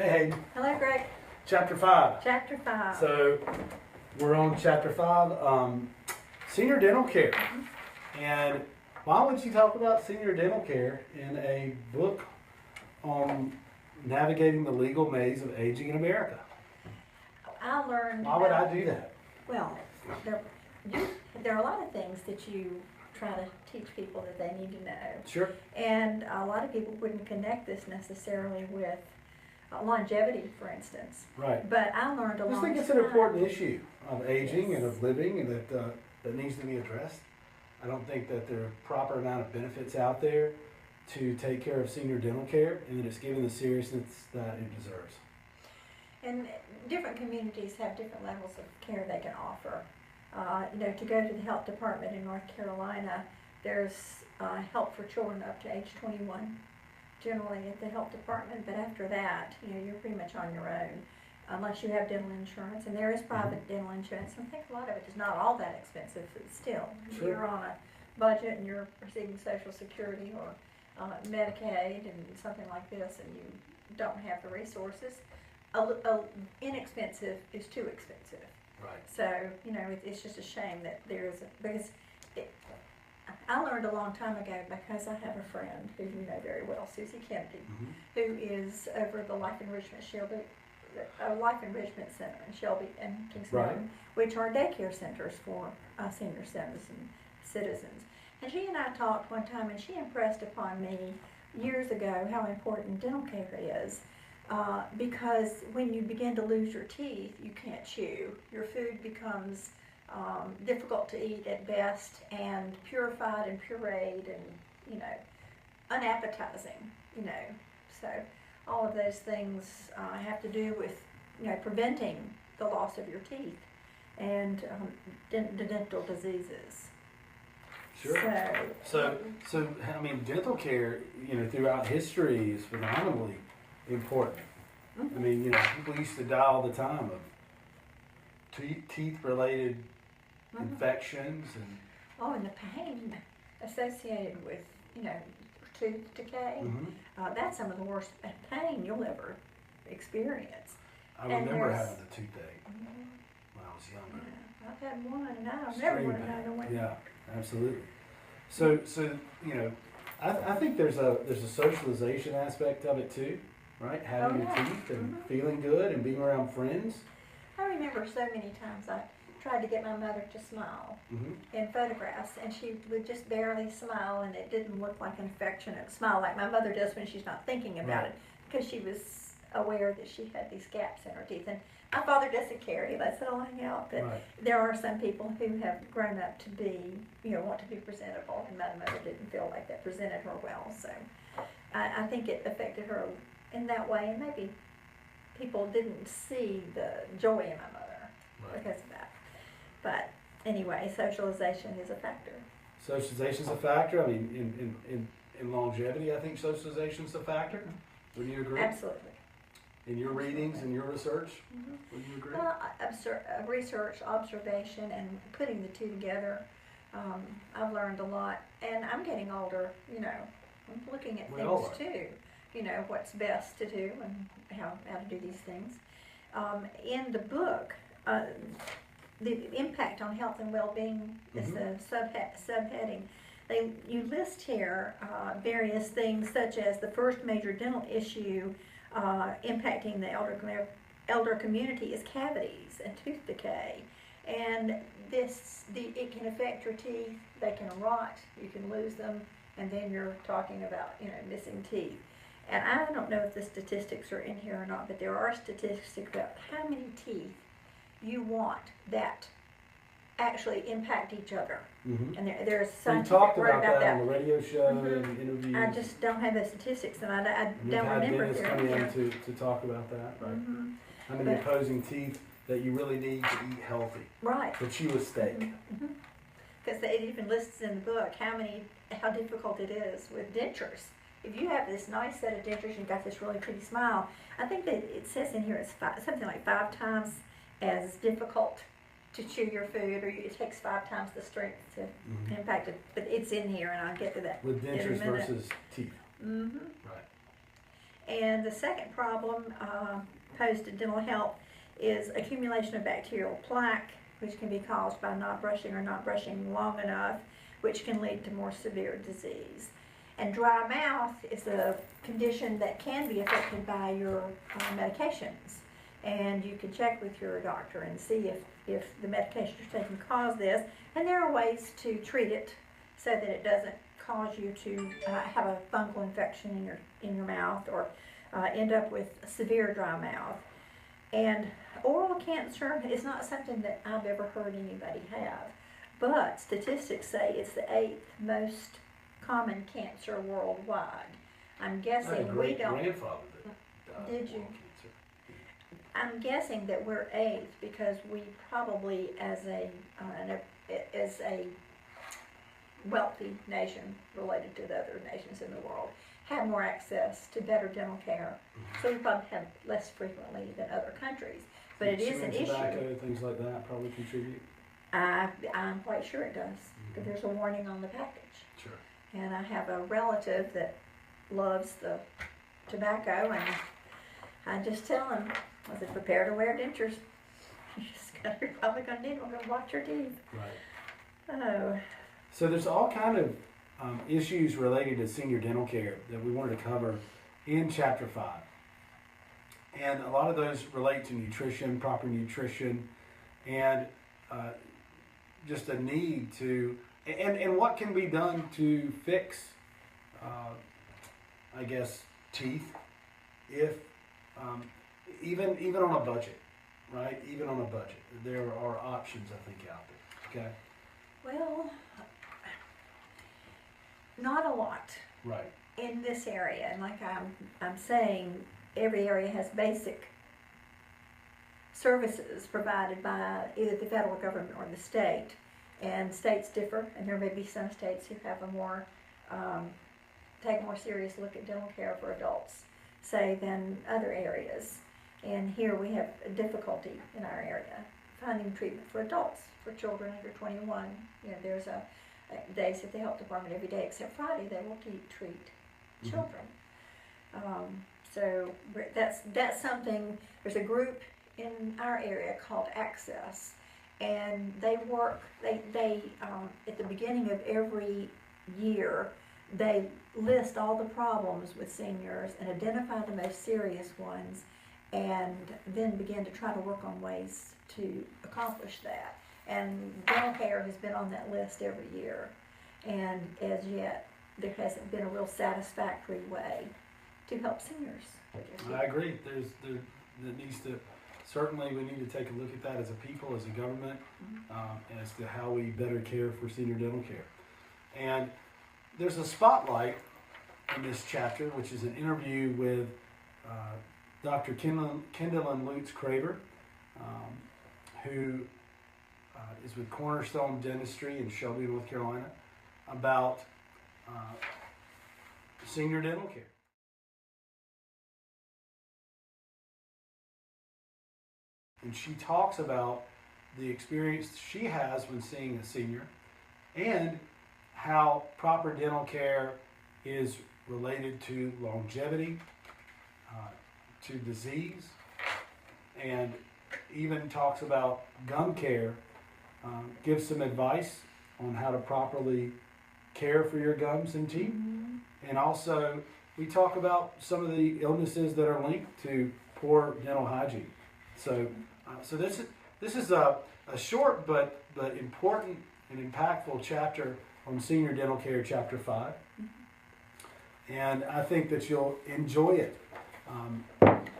Hey, Hayden. Hello, Greg. Chapter 5. Chapter 5. So, we're on Chapter 5, senior dental care. And why would you talk about senior dental care in a book on navigating the legal maze of aging in America? I learned. Why would I do that? Well, there are a lot of things that you try to teach people that they need to know. Sure. And a lot of people wouldn't connect this necessarily with longevity, for instance. Right. But I learned a I long just think it's an important issue of aging and of living, and that needs to be addressed. I don't think that there are proper amount of benefits out there to take care of senior dental care, and that it's given the seriousness that it deserves. And different communities have different levels of care they can offer. To go to the health department in North Carolina, there's help for children up to age 21, generally at the health department. But after that, you're pretty much on your own, unless you have dental insurance. And there is private dental insurance. I think a lot of it is not all that expensive, but still, Sure. You're on a budget and you're receiving Social Security or Medicaid and something like this, and you don't have the resources. Inexpensive is too expensive. Right. So, it's just a shame that I learned a long time ago, because I have a friend who you know very well, Susie Kennedy, who is over the Life Enrichment Center in Shelby and Kingston, Right. which are daycare centers for senior citizens. And she and I talked one time, and she impressed upon me years ago how important dental care is. Because when you begin to lose your teeth, you can't chew. Your food becomes difficult to eat at best, and purified and pureed and, unappetizing, So all of those things have to do with, preventing the loss of your teeth and the dental diseases. Sure. So I mean, dental care, throughout history is phenomenally important. I mean, people used to die all the time of teeth-related infections and. And the pain associated with, tooth decay. That's some of the worst pain you'll ever experience. I remember having a toothache when I was younger. Yeah, I've had one, and I don't never want to know the one. Yeah, absolutely. So I think there's a socialization aspect of it too, right? Having your teeth and feeling good and being around friends. I remember so many times I tried to get my mother to smile in photographs, and she would just barely smile, and it didn't look like an affectionate smile like my mother does when she's not thinking about it, because she was aware that she had these gaps in her teeth. And my father doesn't care; he lets it all hang out. But there are some people who have grown up to be, want to be presentable, and my mother didn't feel like that presented her well. So I think it affected her in that way, and maybe people didn't see the joy in my mother because of that. But anyway, socialization is a factor. Socialization is a factor. I mean, in longevity, I think socialization is a factor. Would you agree? Absolutely. In your readings and your research, would you agree? Well, research, observation, and putting the two together, I've learned a lot. And I'm getting older, I'm looking at things too. What's best to do and how to do these things. In the book, the impact on health and well-being is the subheading. You list here various things, such as the first major dental issue impacting the elder community is cavities and tooth decay. And it can affect your teeth. They can rot. You can lose them, and then you're talking about missing teeth. And I don't know if the statistics are in here or not, but there are statistics about how many teeth you want that actually impact each other. And there's scientific word about that on the radio show and interviews. I just don't have the statistics, and I You've don't had remember dentists come in to talk about that, right? How many opposing teeth that you really need to eat healthy. Right. To chew a steak. Because it even lists in the book how difficult it is with dentures. If you have this nice set of dentures and you've got this really pretty smile, I think that it says in here it's something like 5 times as difficult to chew your food, or it takes 5 times the strength to impact it. But it's in here, and I'll get to that with dentures versus teeth. Right. And the second problem posed to dental health is accumulation of bacterial plaque, which can be caused by not brushing or not brushing long enough, which can lead to more severe disease. And dry mouth is a condition that can be affected by your medications. And you can check with your doctor and see if the medication you're taking cause this. And there are ways to treat it so that it doesn't cause you to have a fungal infection in your mouth or end up with severe dry mouth. And oral cancer is not something that I've ever heard anybody have, but statistics say it's the 8th most common cancer worldwide. I'm guessing we don't. Grandfather that Did you? Cancer. I'm guessing that we're 8th because we probably, as a wealthy nation related to the other nations in the world, have more access to better dental care. So we probably have less frequently than other countries. But it is an issue. Tobacco, things like that probably contribute. I'm quite sure it does. Because there's a warning on the package. Sure. And I have a relative that loves the tobacco, and I just tell him, I said, prepare to wear dentures. You're probably going to need one to watch your teeth. Right. Oh. So there's all kind of issues related to senior dental care that we wanted to cover in Chapter 5. And a lot of those relate to nutrition, proper nutrition, and just a need to, and what can be done to fix, I guess, teeth, if, even on a budget, right? Even on a budget. There are options, I think, out there, okay? Well, not a lot. Right. In this area, and like I'm saying, every area has basic services provided by either the federal government or the state, and states differ, and there may be some states who have a more take a more serious look at dental care for adults, say, than other areas. And here we have a difficulty in our area finding treatment for adults. For children under 21, there's days at the health department every day except Friday they will treat children. So that's something. There's a group in our area called Access, and they work. They at the beginning of every year they list all the problems with seniors and identify the most serious ones, and then begin to try to work on ways to accomplish that. And dental care has been on that list every year, and as yet there hasn't been a real satisfactory way to help seniors. I agree. There needs to, certainly we need to take a look at that as a people, as a government, as to how we better care for senior dental care. And there's a spotlight in this chapter, which is an interview with Dr. Kendall Lutz Craver, who is with Cornerstone Dentistry in Shelby, North Carolina, about senior dental care. And she talks about the experience she has when seeing a senior and how proper dental care is related to longevity, to disease, and even talks about gum care, gives some advice on how to properly care for your gums and teeth. And also we talk about some of the illnesses that are linked to poor dental hygiene. So this is a short but important and impactful chapter on senior dental care, Chapter 5. And I think that you'll enjoy it.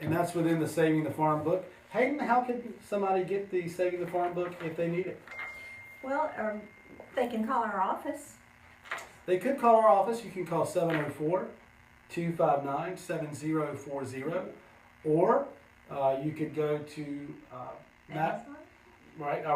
And that's within the Saving the Farm book. Hayden, how can somebody get the Saving the Farm book if they need it? Well, they can call our office. They could call our office. You can call 704-259-7040. Or you could go to our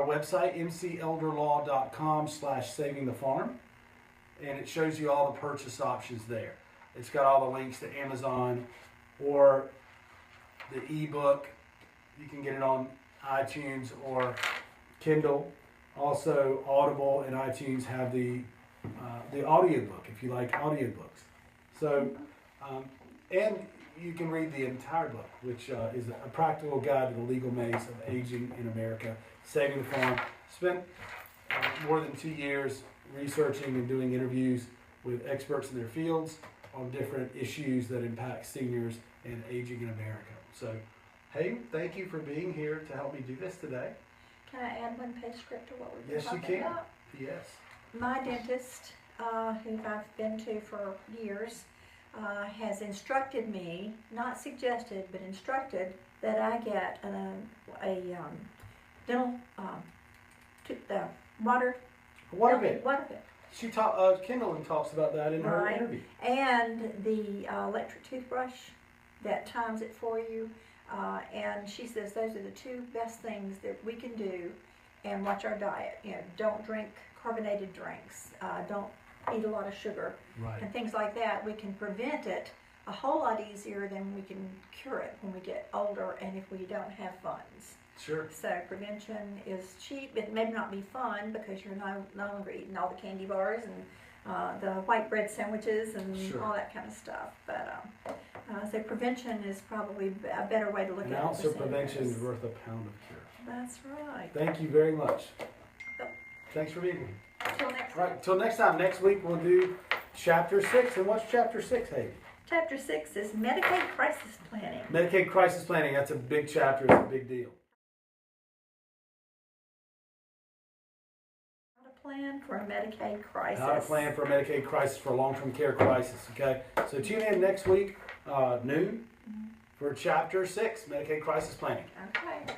website, mcelderlaw.com/savingthefarm, and it shows you all the purchase options there. It's got all the links to Amazon or the ebook. You can get it on iTunes or Kindle. Also, Audible and iTunes have the audiobook if you like audiobooks. So, and you can read the entire book, which is a practical guide to the legal maze of aging in America, saving the farm. Spent more than 2 years researching and doing interviews with experts in their fields on different issues that impact seniors and aging in America. So, Hayden, thank you for being here to help me do this today. Can I add one page script to what we've been Yes, you talking can. about? Yes. My dentist, who I've been to for years, has instructed me, not suggested, but instructed that I get a dental water Waterbed. waterbed. Kendall talks about that in her Right. interview. And the electric toothbrush that times it for you. And she says those are the two best things that we can do, and watch our diet. You know, don't drink carbonated drinks. Don't eat a lot of sugar. Right. And things like that. We can prevent it a whole lot easier than we can cure it when we get older and if we don't have funds. Sure. So prevention is cheap. It may not be fun because you're no longer eating all the candy bars and the white bread sandwiches and Sure. all that kind of stuff. But so prevention is probably a better way to look An at it. ounce for of prevention is seniors. worth a pound of cure. That's right. Thank you very much. Yep. Thanks for being here. Till next All right, till next time. Next week we'll do chapter 6. And what's chapter 6, Hayden? Chapter 6 is Medicaid crisis planning. Medicaid crisis planning. That's a big chapter. It's a big deal. How to plan for a Medicaid crisis. How to plan for a Medicaid crisis, for a long-term care crisis. Okay, so tune in next week, noon, for chapter 6, Medicaid crisis planning. Okay.